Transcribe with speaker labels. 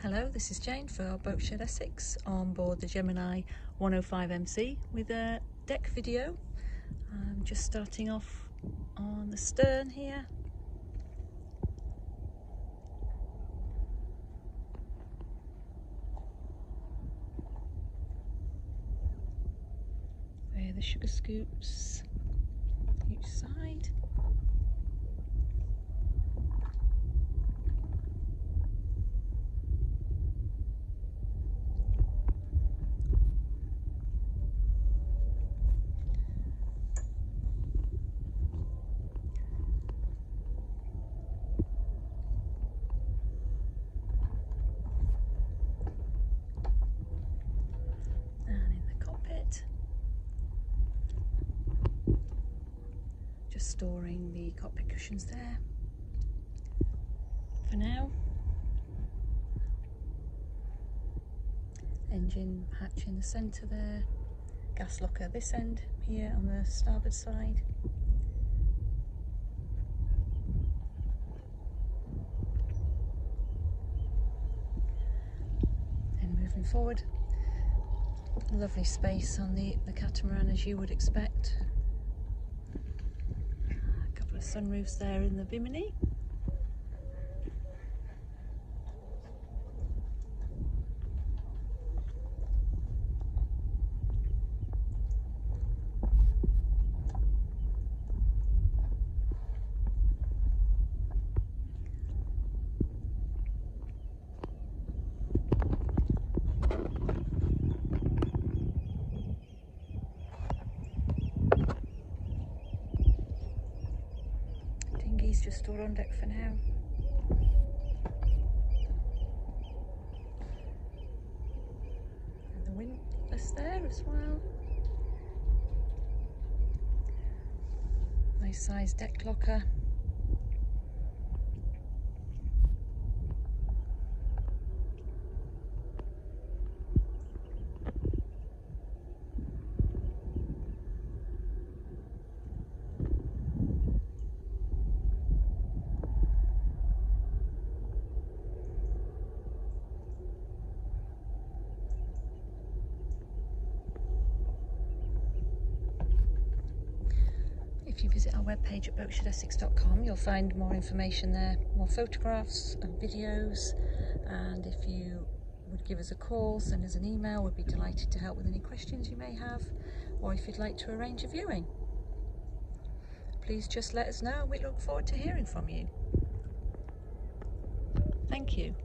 Speaker 1: Hello, this is Jane for Boatshed Essex on board the Gemini 105MC with a deck video. I'm just starting off on the stern here. There are the sugar scoops each side. Just storing the cockpit cushions there for now. Engine hatch in the centre there, gas locker this end here on the starboard side. And moving forward, lovely space on the Catamaran as you would expect. Sunroofs there in the Gemini. Just stored on deck for now. And the windlass there as well. Nice size deck locker. If you visit our webpage at boatshedessex.com, you'll find more information there, more photographs and videos, and if you would give us a call, send us an email, we'd be delighted to help with any questions you may have, or if you'd like to arrange a viewing. Please just let us know, we look forward to hearing from you. Thank you.